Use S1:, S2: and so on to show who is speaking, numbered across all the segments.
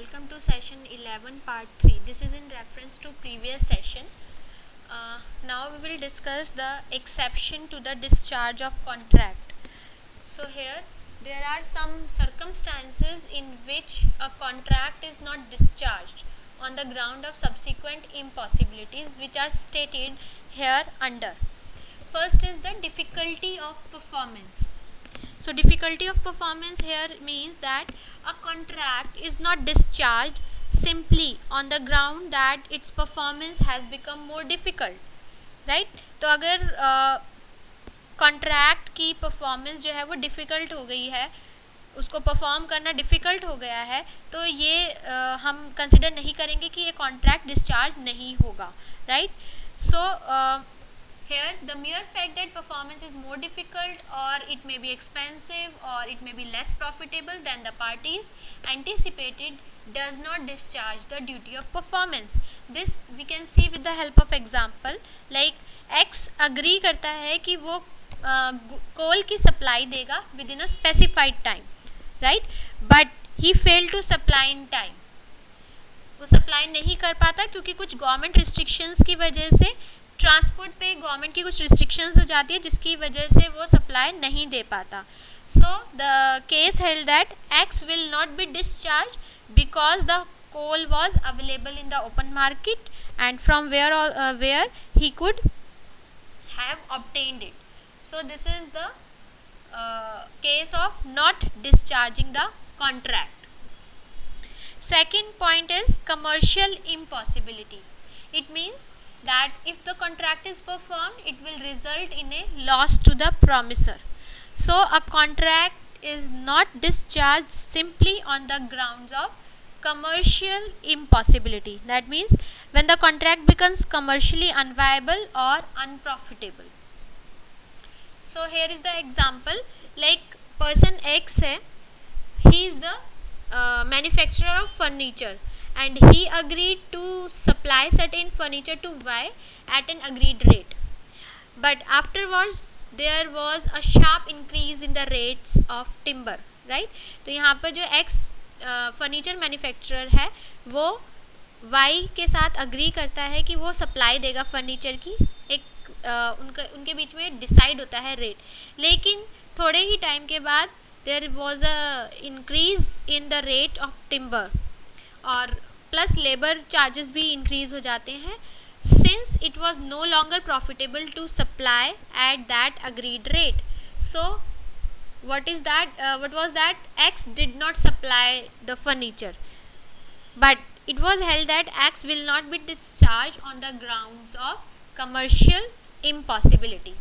S1: welcome to session 11 part 3. This is in reference to previous session. Now we will discuss the exception to the discharge of contract. So here there are some circumstances in which a contract is not discharged on the ground of subsequent impossibilities, which are stated here under. First is the difficulty of performance. So difficulty of performance here means that a contract is not discharged simply on the ground that its performance has become more difficult, right? तो अगर contract की performance जो है वो difficult हो गई है, उसको परफॉर्म करना डिफ़िकल्ट हो गया है, तो ये हम कंसिडर नहीं करेंगे कि ये कॉन्ट्रैक्ट डिस्चार्ज नहीं होगा, right? So here the mere fact that performance is more difficult, or it may be expensive, or it may be less profitable than the parties anticipated, does not discharge the duty of performance. This we can see with the help of example. Like X agree करता है कि वो coal की supply देगा within a specified time, right? But he failed to supply in time. वो supply नहीं कर पाता क्योंकि कुछ गवर्नमेंट रिस्ट्रिक्शंस की वजह से ट्रांसपोर्ट पे गवर्नमेंट की कुछ रिस्ट्रिक्शंस हो जाती है, जिसकी वजह से वो सप्लाई नहीं दे पाता. So the case held that X will not be discharge because the coal was available in the open market and from where he could have obtained it. So this is the case of not discharging the contract. Second point is commercial impossibility. It means that if the contract is performed, it will result in a loss to the promisor. So a contract is not discharged simply on the grounds of commercial impossibility. That means when the contract becomes commercially unviable or unprofitable. So here is the example. Like person X hai, he is the manufacturer of furniture and he agreed to supply certain furniture to Y at an agreed rate, but afterwards there was a sharp increase in the rates of timber, right? तो यहाँ पर जो X furniture manufacturer है वो Y के साथ agree करता है कि वो सप्लाई देगा फर्नीचर की. एक उनके बीच में डिसाइड होता है रेट, लेकिन थोड़े ही टाइम के बाद there was a increase in the rate of timber और plus labor charges भी increase हो जाते हैं, since it was no longer profitable to supply at that agreed rate. So what was that X did not supply the furniture, but it was held that X will not be discharged on the grounds of commercial impossibility.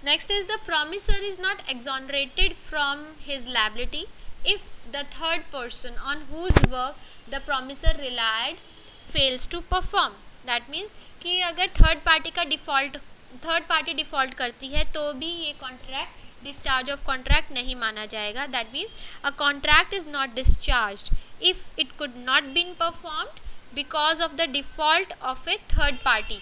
S1: Next is the promisor is not exonerated from his liability if the third person on whose work the promisor relied fails to perform. That means कि अगर third party default करती है तो भी ये contract discharge of contract नहीं माना जाएगा. That means a contract is not discharged if it could not been performed because of the default of a third party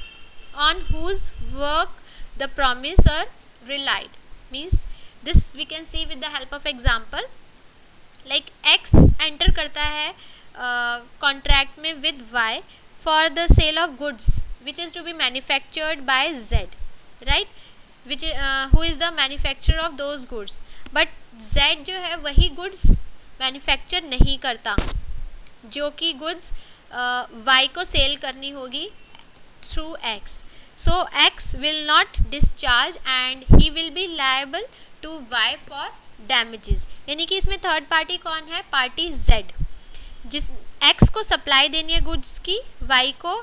S1: on whose work the promisor relied. Means this we can see with the help of example. Like X enter करता है contract में with Y for the sale of goods which is to be manufactured by Z, right? Which who is the manufacturer of those goods, but Z जो है वही goods manufacture नहीं करता जो कि goods Y को sale करनी होगी through X. So X will not discharge and he will be liable to Y for damages. यानी कि इसमें थर्ड पार्टी कौन है? पार्टी Z, जिस X को सप्लाई देनी है गुड्स की Y को,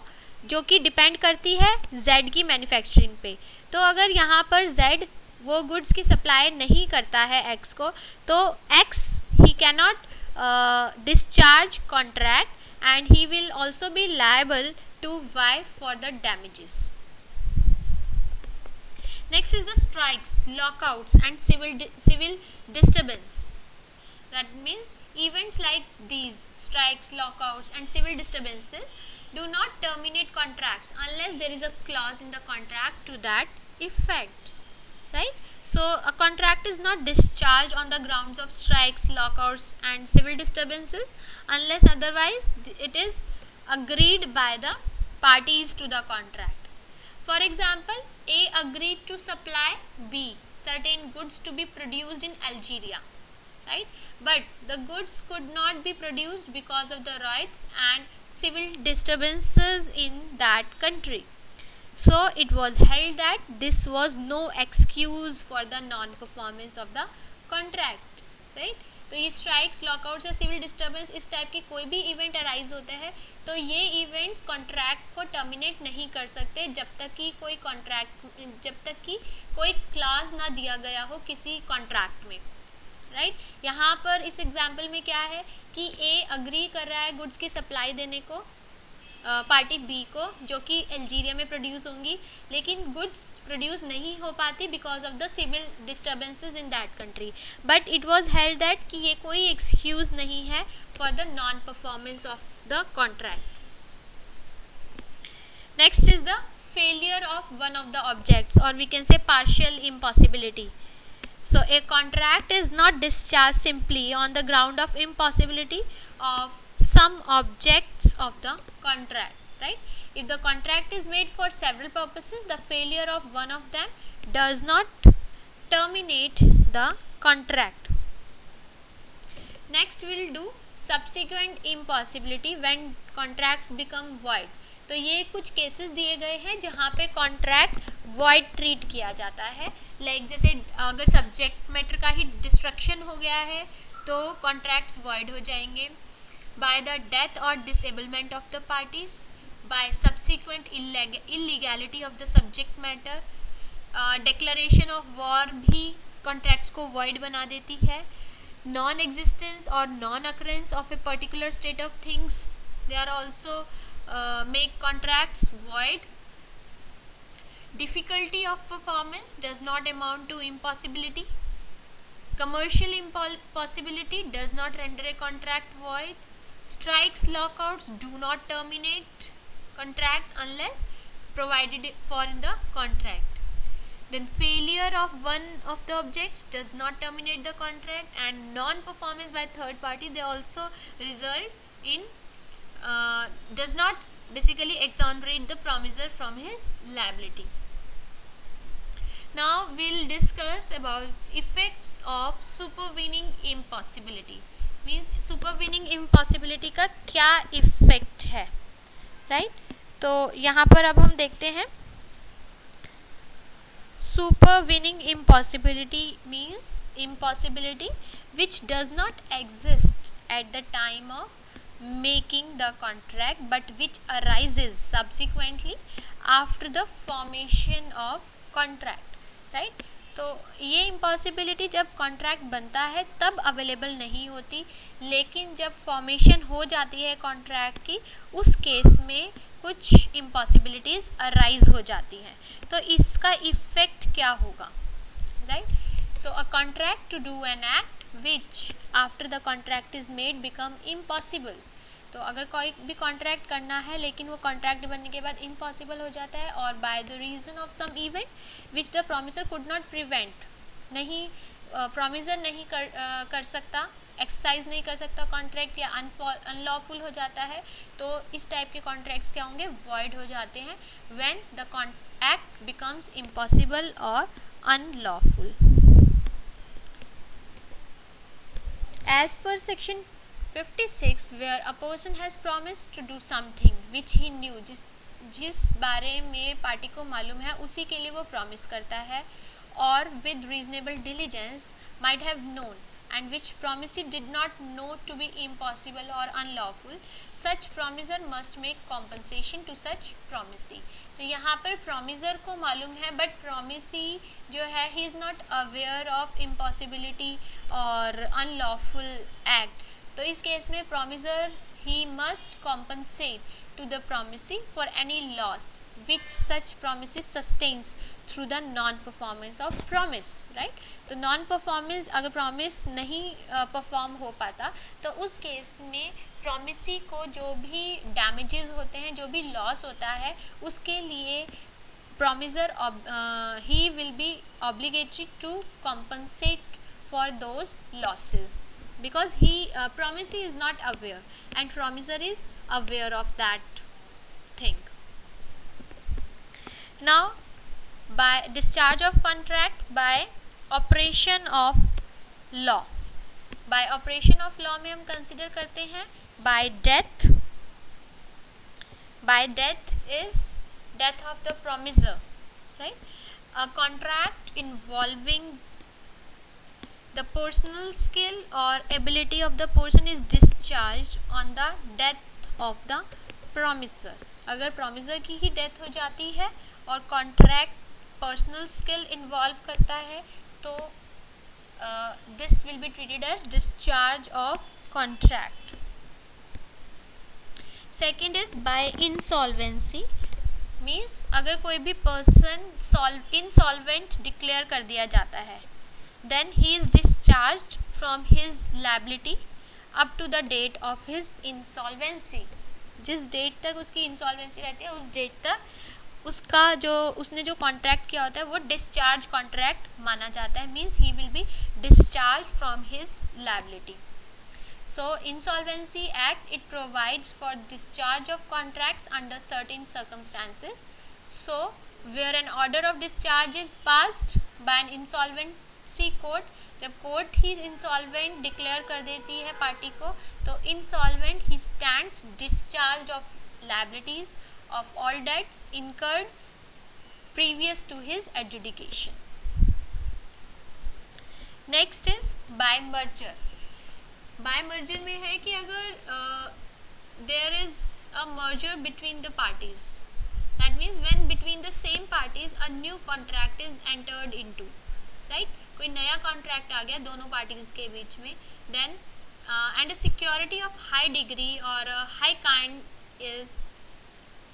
S1: जो कि डिपेंड करती है Z की मैन्युफैक्चरिंग पे. तो अगर यहाँ पर Z वो गुड्स की सप्लाई नहीं करता है X को, तो X he cannot discharge contract and he will also be liable to Y for the damages. Next is the strikes, lockouts and civil disturbance. That means events like these, strikes, lockouts and civil disturbances, do not terminate contracts unless there is a clause in the contract to that effect, right? So a contract is not discharged on the grounds of strikes, lockouts and civil disturbances unless otherwise it is agreed by the parties to the contract. For example, A agreed to supply B certain goods to be produced in Algeria, right? But the goods could not be produced because of the riots and civil disturbances in that country. So it was held that this was no excuse for the non-performance of the contract, right? तो ये strikes, lockouts या civil disturbance इस type के कोई भी event arise होते हैं तो ये इवेंट्स कॉन्ट्रैक्ट को टर्मिनेट नहीं कर सकते जब तक कि कोई क्लास ना दिया गया हो किसी कॉन्ट्रैक्ट में, राइट? यहाँ पर इस एग्जाम्पल में क्या है कि ए अग्री कर रहा है गुड्स की सप्लाई देने को पार्टी बी को जो कि अल्जीरिया में प्रोड्यूस होंगी, लेकिन गुड्स प्रोड्यूस नहीं हो पाती because of the civil disturbances in that country, but it was held that कि ये कोई एक्सक्यूज नहीं है for the non performance of the contract. Next is the failure of one of the objects और we can say partial impossibility. So a contract is not discharged simply on the ground of impossibility of some objects of the contract, right? If the contract is made for several purposes, the failure of one of them does not terminate the contract. Next we'll do subsequent impossibility when contracts become void. तो ये कुछ cases दिए गए हैं जहाँ पे contract void treat किया जाता है. लाइक जैसे अगर सब्जेक्ट मैटर का ही डिस्ट्रक्शन हो गया है तो कॉन्ट्रैक्ट्स वॉइड हो जाएंगे. बाय द डेथ और disablement of the parties, by subsequent illegality of the subject matter, declaration of war भी कॉन्ट्रैक्ट्स को वॉइड बना देती है. नॉन एग्जिस्टेंस और non occurrence of a particular state of things, they are also make contracts void. Difficulty of performance does not amount to impossibility. Commercial impossibility does not render a contract void. Strikes, lockouts do not terminate contracts unless provided for in the contract. Then failure of one of the objects does not terminate the contract, and non-performance by third party, they also result in does not basically exonerate the promisor from his liability. Now we'll discuss about effects of supervening impossibility. Means supervening impossibility का क्या effect है, right? तो यहाँ पर अब हम देखते हैं. Supervening impossibility means impossibility which does not exist at the time of making the contract but which arises subsequently after the formation of contract, right? तो ये इम्पॉसिबिलिटी जब कॉन्ट्रैक्ट बनता है तब अवेलेबल नहीं होती, लेकिन जब फॉर्मेशन हो जाती है कॉन्ट्रैक्ट की उस केस में कुछ इम्पॉसिबिलिटीज अराइज हो जाती हैं. तो इसका इफेक्ट क्या होगा, right? So a contract to do an act which after the contract is made become impossible. तो अगर कोई भी कॉन्ट्रैक्ट करना है लेकिन वो कॉन्ट्रैक्ट बनने के बाद इम्पॉसिबल हो जाता है और by the reason of some event which the promisor could not prevent, नहीं प्रॉमिसर नहीं कर सकता, एक्सरसाइज नहीं कर सकता कॉन्ट्रैक्ट या अनलॉफुल हो जाता है, तो इस टाइप के कॉन्ट्रैक्ट्स क्या होंगे, वॉइड हो जाते हैं when the contract becomes impossible और unlawful. As per section 56, where a person has promised to do something which he knew, जिस बारे में पार्टी को मालूम है उसी के लिए वो प्रॉमिस करता है, और with reasonable diligence might have known and which promisee did not know to be impossible or unlawful, such promiser must make compensation to such promisee. तो यहाँ पर promiser को मालूम है बट promisee जो है he is not aware of impossibility और unlawful act. तो इस केस में promiser he must compensate to the promisee for any loss which such promises sustains through the non-performance of promise, right? तो non-performance अगर promise नहीं perform हो पाता तो उस केस में promisee को जो भी damages होते हैं, जो भी loss होता है, उसके लिए promisor he will be obligatory to compensate for those losses, because he promisee is not aware and promisor is aware of that thing. Now, by discharge of contract by operation of law, by operation of law में हम consider करते हैं by death. By death is death of the promisor, right? A contract involving the personal skill or ability of the person is discharged on the death of the promisor. अगर promisor की ही death हो जाती है और contract personal skill involve करता है तो this will be treated as discharge of contract. Second is by insolvency, means अगर कोई भी person insolvent declare कर दिया जाता है, then he is discharged from his liability up to the date of his insolvency. जिस डेट तक उसकी इंसॉल्वेंसी रहती है उस डेट तक उसका जो उसने जो कॉन्ट्रैक्ट किया होता है वो डिस्चार्ज कॉन्ट्रैक्ट माना जाता है, means he will be discharge from his liability. So Insolvency Act, it provides for discharge of contracts under certain circumstances. So where an order of discharge is passed by an insolvency court, जब court ही insolvent declare कर देती है party को तो insolvent ही stands discharge of liabilities of all debts incurred previous to his adjudication. Next is by merger. By merger में है कि अगर there is a merger between the parties, that means when between the same parties a new contract is entered into, right? कोई नया contract आ गया दोनों parties के बीच में, then and a security of high degree और high kind is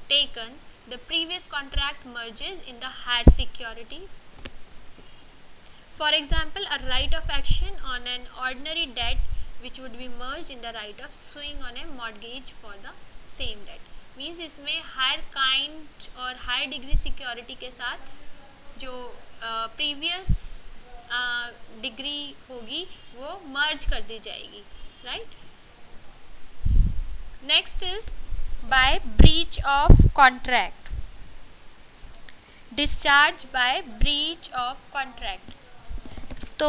S1: taken, the previous contract merges in the higher security. For example, a right of action on an ordinary debt which would be merged in the right of suing on a mortgage for the same debt. Means इसमें higher kind और higher degree security के साथ जो previous degree होगी वो merge कर दी जाएगी, right? Next is by breach of contract. Discharge by breach of contract. तो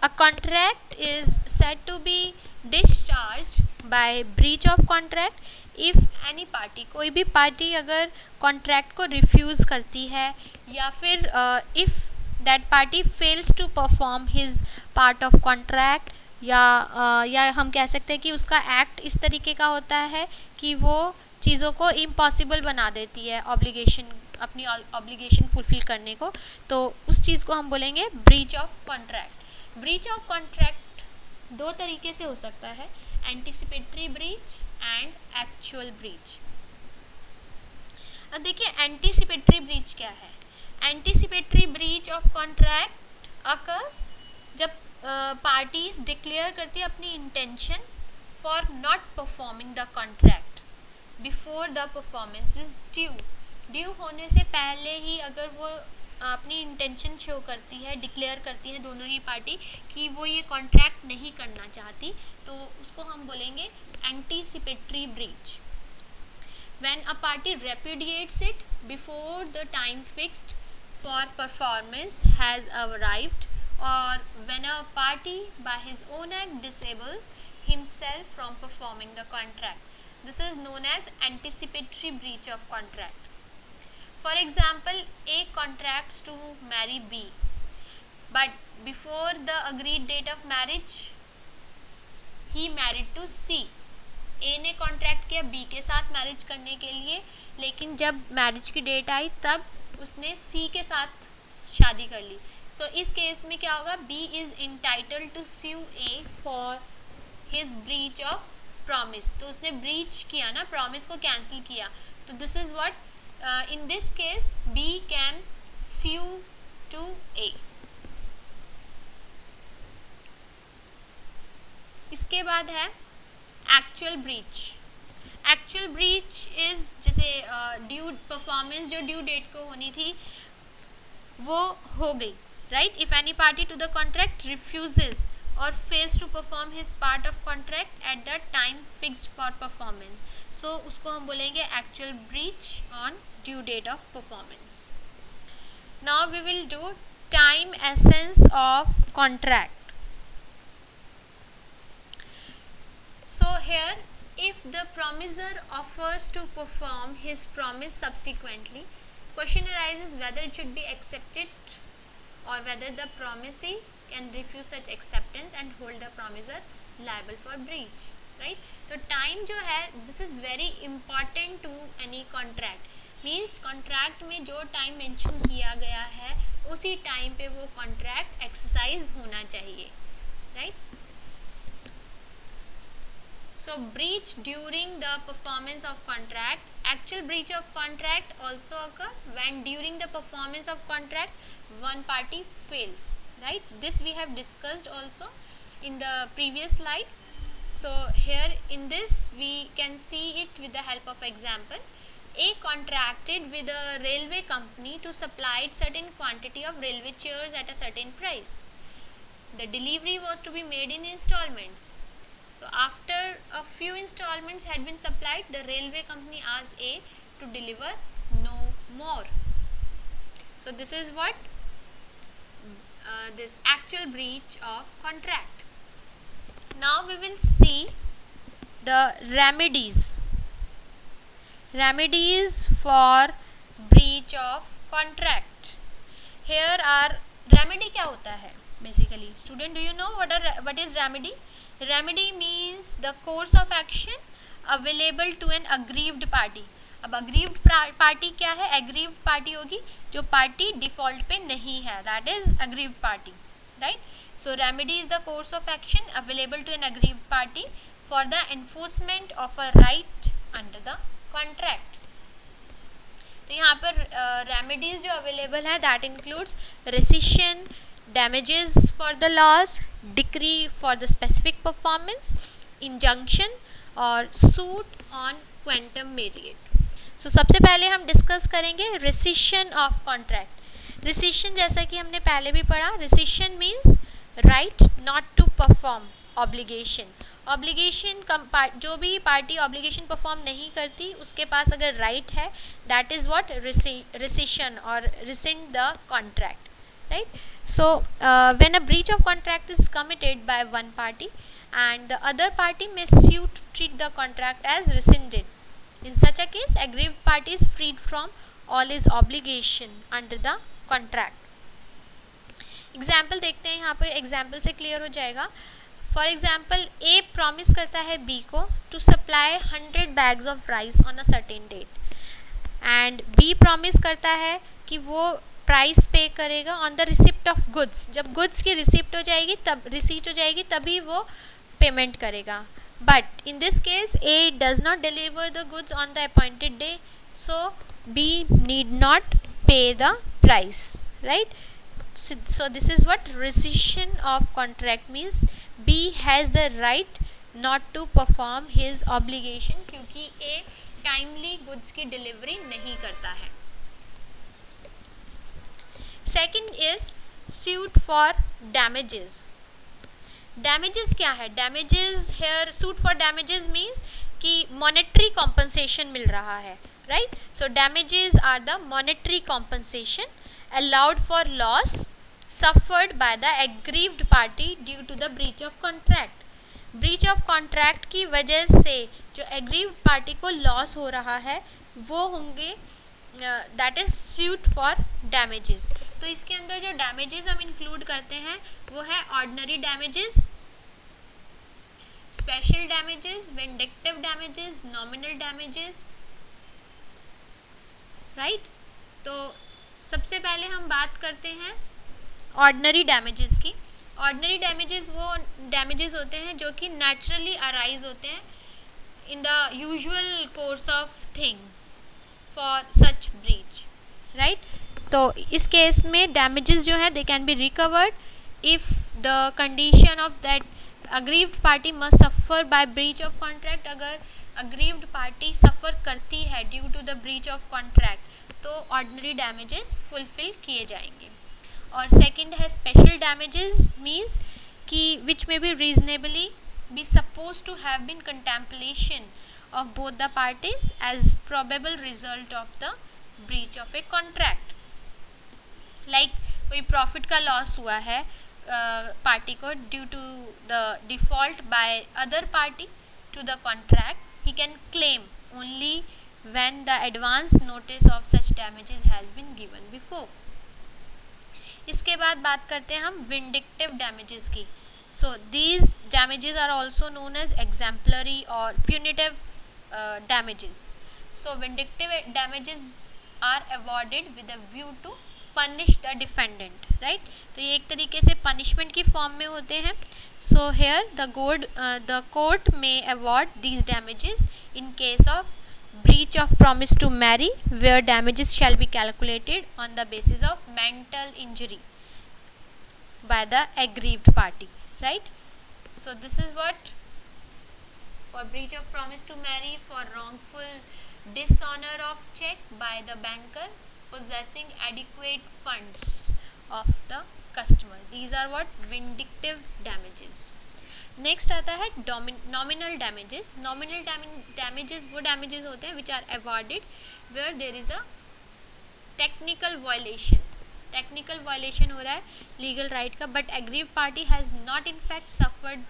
S1: a contract is said to be discharged by breach of contract if any party, कोई भी पार्टी अगर कॉन्ट्रैक्ट को refuse करती है या फिर if that party fails to perform his part of contract, या हम कह सकते हैं कि उसका एक्ट इस तरीके का होता है कि वो चीज़ों को इम्पॉसिबल बना देती है ऑब्लिगेशन, अपनी ऑब्लिगेशन फुलफिल करने को, तो उस चीज़ को हम बोलेंगे breach of contract. Breach of contract दो तरीके से हो सकता है, anticipatory breach and actual breach. अब देखिए एंटिसिपेटरी ब्रीच क्या है. Anticipatory breach of contract occurs जब पार्टीज डिक्लेयर करती है अपनी intention for not performing the contract before the performance is due. Due होने से पहले ही अगर वो अपनी इंटेंशन शो करती है, डिक्लेयर करती है दोनों ही पार्टी कि वो ये कॉन्ट्रैक्ट नहीं करना चाहती, तो उसको हम बोलेंगे anticipatory breach. When a party repudiates it before the time fixed for performance has arrived, और when a party by his own act disables himself from performing the contract, this is known as anticipatory breach of contract. For example, A contracts to marry B, but before the agreed date of marriage he married to C. A ने contract किया B के साथ marriage करने के लिए, लेकिन जब marriage की डेट आई तब उसने C के साथ शादी कर ली. सो इस केस में क्या होगा, B is entitled to sue A for his breach of promise. तो उसने ब्रीच किया ना, प्रॉमिस को कैंसिल किया, तो this is what in this case B can sue to A. इसके बाद है actual breach. Actual breach is जैसे ड्यू परफॉर्मेंस जो ड्यू डेट को होनी थी वो हो गई, right. If any party to the contract refuses और fails to perform his part of contract at the time fixed for performance, so उसको हम बोलेंगे actual breach on due date of performance. Now we will do time essence of contract. So here, if the promisor offers to perform his promise subsequently, question arises whether it should be accepted or whether the promisee can refuse such acceptance and hold the promisor liable for breach, right. तो time जो है, this is very important to any contract. Means contract में जो time mention किया गया है उसी time पे वो contract exercise होना चाहिए, right. So breach during the performance of contract. Actual breach of contract also occur when during the performance of contract one party fails, right. This we have discussed also in the previous slide. So here in this we can see it with the help of example. A contracted with a railway company to supply certain quantity of railway chairs at a certain price. The delivery was to be made in installments. So after a few installments had been supplied, the railway company asked A to deliver no more. So this is what this actual breach of contract. Now we will see the remedies. Remedies for breach of contract. Here are remedy क्या होता है basically? Student, do you know what is remedy? Remedy means the course of action available to an aggrieved party. अब aggrieved party क्या है? aggrieved party होगी जो party default पे नहीं है, that is aggrieved party, right. So remedy is the course of action available to an aggrieved party for the enforcement of a right under the contract. तो यहाँ पर remedies जो available है that includes rescission, damages for the loss, decree for the specific performance, injunction और suit on quantum merit. So सबसे पहले हम discuss करेंगे rescission of contract. Rescission जैसा कि हमने पहले भी पढ़ा, rescission means right not to perform obligation. Obligation जो भी पार्टी ऑब्लिगेशन परफॉर्म नहीं करती उसके पास अगर राइट है दैट इज़ व्हाट रिसिशन और resend the contract, right. So when a breach of contract is committed by one party and the other party may sue to treat the contract as rescinded, in such a case aggrieved party is freed from all his obligation under the contract. Example देखते हैं, यहाँ पर example से clear हो जाएगा. For example A promise करता है B को to supply 100 bags of rice on a certain date and B promise करता है कि वो प्राइस पे करेगा on the receipt of goods. जब गुड्स की रिसिप्ट हो जाएगी तब रिसीट हो जाएगी तभी वो पेमेंट करेगा. But in this case A does not deliver the goods on the appointed day, so B need not pay the price, right. So this is what rescission of contract means. B has the right not to perform his obligation क्योंकि A timely goods की delivery नहीं करता है. Second is suit for damages. Damages क्या है? Damages here, suit for damages means कि monetary compensation मिल रहा है, right? So damages are the monetary compensation allowed for loss suffered by the aggrieved party due to the breach of contract. breach of contract की वजह से जो aggrieved party को loss हो रहा है वो होंगे that is suit for damages. तो इसके अंदर जो damages हम include करते हैं वो है ordinary damages, special damages, vindictive damages, nominal damages, right? तो सबसे पहले हम बात करते हैं ऑर्डिनरी डैमेजेस की. ऑर्डिनरी डैमेजेस वो डैमेजेस होते हैं जो कि नेचुरली अराइज होते हैं in the usual course of thing for such breach, right. तो इस केस में डैमेजेस जो है they can be recovered if the condition of that aggrieved party must suffer by breach of contract. अगर अग्रीव्ड पार्टी सफ़र करती है due to the breach of contract, तो ऑर्डिनरी डैमेजेस फुलफिल किए जाएंगे। और सेकंड है स्पेशल डैमेजेस, मीन्स कि which may be reasonably be supposed to have been contemplation of both the parties as probable result of the breach of a contract. Like कोई profit का loss हुआ है party को due to the default by other party to the contract, he can claim only when the advance notice of such damages has been given before. इसके बाद बात करते हैं हम विंडिक्टिव डैमेजेस की। So these damages are also known as exemplary or punitive damages. So vindictive damages are awarded with a view to punish the defendant, right? तो ये एक तरीके से punishment की form में होते हैं। So here the court may award these damages in case of breach of promise to marry, where damages shall be calculated on the basis of mental injury by the aggrieved party. Right? So this is what for breach of promise to marry, for wrongful dishonor of check by the banker possessing adequate funds of the customer. These are what vindictive damages. Next आता है nominal damages. Nominal damages वो damages होते हैं which are awarded where there is a technical violation. Technical violation हो रहा है legal right का, but aggrieve party has not in fact suffered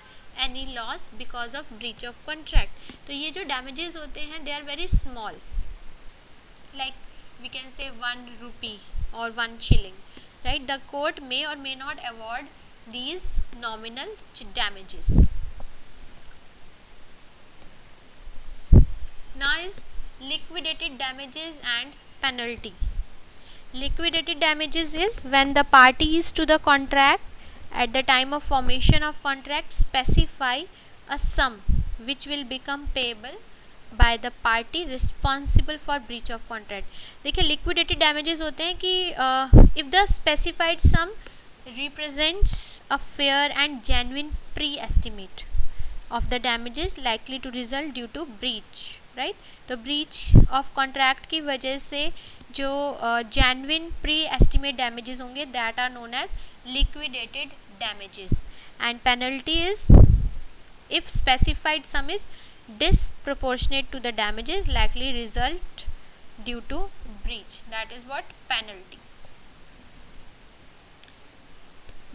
S1: any loss because of breach of contract. तो ये जो डैमेजेस होते हैं they are very small, like we can say 1 rupee और 1 shilling, राइट? The court may or may not award these nominal damages. Now is liquidated damages and penalty. Liquidated damages is when the parties to the contract at the time of formation of contract specify a sum which will become payable by the party responsible for breach of contract. देखिए liquidated damages होते हैं कि if the specified sum represents a fair and genuine pre-estimate of the damages likely to result due to breach, right? तो breach of contract की वजह से जो genuine pre-estimate damages होंगे that are known as liquidated damages, and penalty is if specified sum is disproportionate to the damages likely result due to breach, that is what penalty.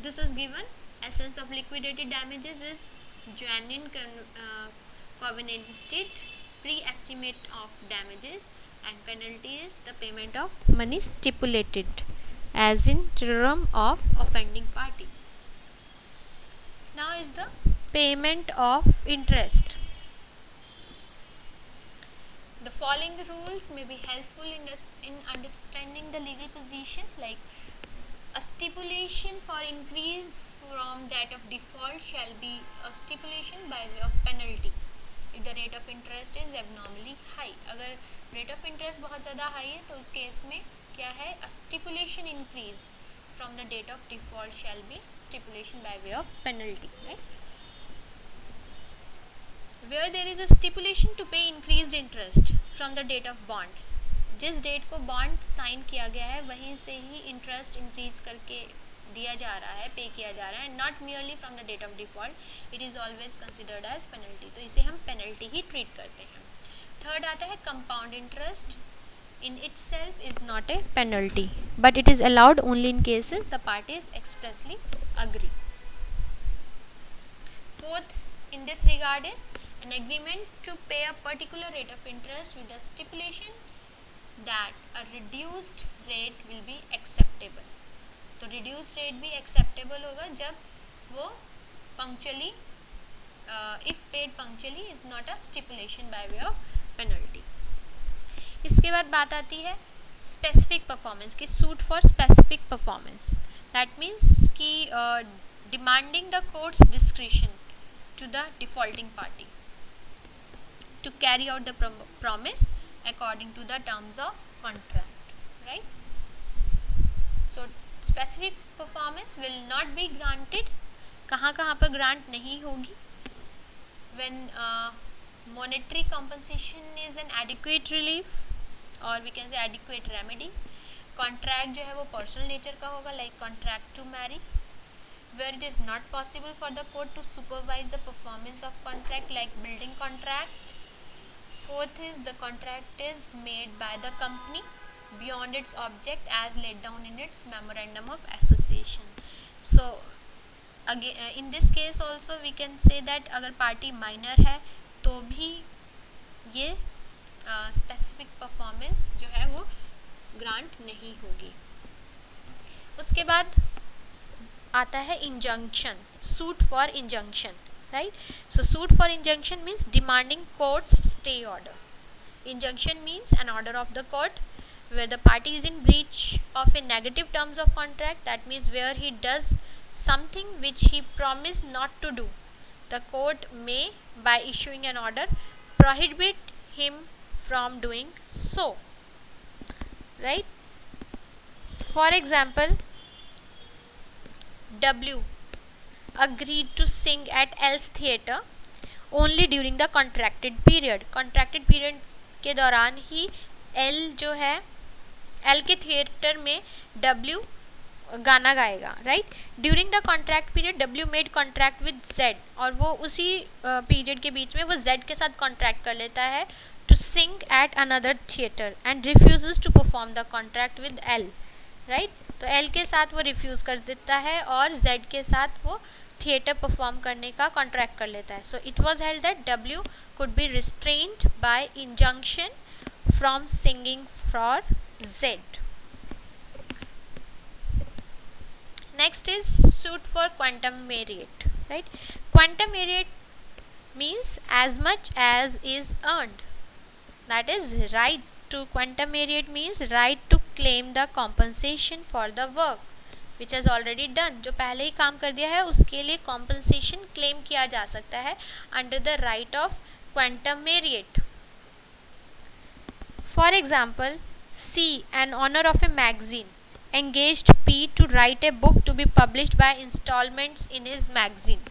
S1: This is given. Essence of liquidated damages is genuine covenanted pre-estimate of damages, and penalty is the payment of money stipulated as in term of offending party. Now is the payment of interest. The following rules may be helpful in understanding the legal position, like a stipulation for increase from that of default shall be a stipulation by way of penalty if the rate of interest is abnormally high. अगर rate of interest बहुत ज़्यादा high है तो उस case में क्या है, stipulation increase from the date of default shall be stipulation by way of penalty, right? Where there is a stipulation to pay increased interest from the date of bond, जिस date को bond sign किया गया है वहीं से ही interest increase करके दिया जा रहा है, पे किया जा रहा है, not merely from the date of default, it is always considered as penalty, तो इसे हम पेनल्टी ही ट्रीट करते हैं। थर्ड आता है compound interest. In itself is not a penalty but it is allowed only in cases the parties expressly agree. Fourth in this regard is an agreement to pay a particular rate of interest with the stipulation that a reduced rate will be acceptable. तो reduced rate भी acceptable होगा जब वो punctually if paid punctually is not a stipulation by way of penalty. इसके बाद बात आती है स्पेसिफिक परफॉर्मेंस की, suit for specific performance, that means कि demanding the court's discretion to the defaulting party to carry out the promise according to the terms of contract, right? So specific performance will not be granted, कहाँ कहाँ पर grant नहीं होगी, when monetary compensation is an adequate relief or we can say adequate remedy. Contract जो है वो personal nature का होगा, like contract to marry, where it is not possible for the court to supervise the performance of contract, like building contract. Fourth is the contract is made by the company beyond its object as laid down in its memorandum of association. So again in this case also we can say that अगर party minor है तो भी ये specific performance जो है वो grant नहीं होगी. उसके बाद आता है injunction, suit for injunction, right. So suit for injunction means demanding courts stay order. Injunction means an order of the court where the party is in breach of a negative terms of contract, that means where he does something which he promised not to do. The court may, by issuing an order, prohibit him from doing so, right. For example, W agreed to sing at L's theatre only during the contracted period. Contracted period के दौरान ही L जो है L के theatre में W गाना गाएगा, right. During the contract period W made contract with Z और वो उसी पीरियड के बीच में वो Z के साथ कॉन्ट्रैक्ट कर लेता है to sing at another theatre and refuses to perform the contract with L, right. तो L के साथ वो रिफ्यूज़ कर देता है और Z के साथ वो थिएटर परफॉर्म करने का कॉन्ट्रैक्ट कर लेता है. So it was held that W could be restrained by injunction from singing for Z. Next is suit for quantum merit, right. Quantum merit means as much as is earned, that is right to quantum merit means right to claim the compensation for the work which has already done. जो पहले ही काम कर दिया है उसके लिए compensation claim किया जा सकता है under the right of quantum merit. For example, C, an owner of a magazine, engaged P to write a book to be published by installments in his magazine,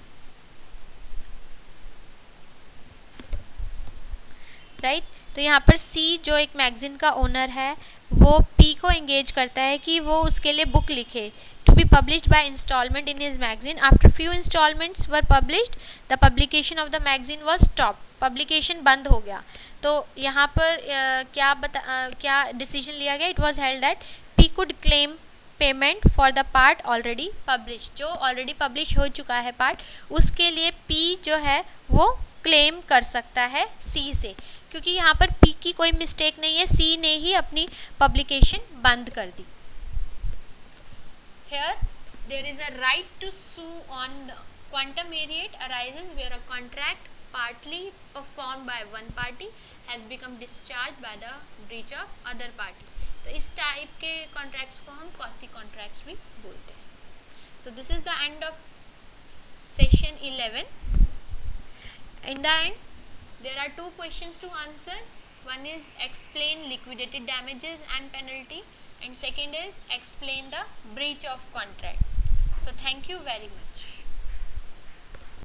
S1: right. तो यहाँ पर C जो एक magazine का owner है वो P को engage करता है कि वो उसके लिए बुक लिखे to be published by installment in his magazine. After few installments were published, the publication of the magazine was stopped. Publication बंद हो गया. तो यहाँ पर क्या डिसीजन लिया गया? It was held that P could claim payment for the part already published. जो already publish हो चुका है part उसके लिए P जो है वो क्लेम कर सकता है C से, क्योंकि यहाँ पर P की कोई मिस्टेक नहीं है, C ने ही अपनी पब्लिकेशन बंद कर दी. Here there is a right to sue on the quantum merit arises where a contract partly performed by one party has become discharged by the breach of other party. तो इस type के contracts को हम quasi contracts भी बोलते हैं. So this is the end of session 11. In the end, there are two questions to answer. One is explain liquidated damages and penalty, and second is explain the breach of contract. So thank you very much.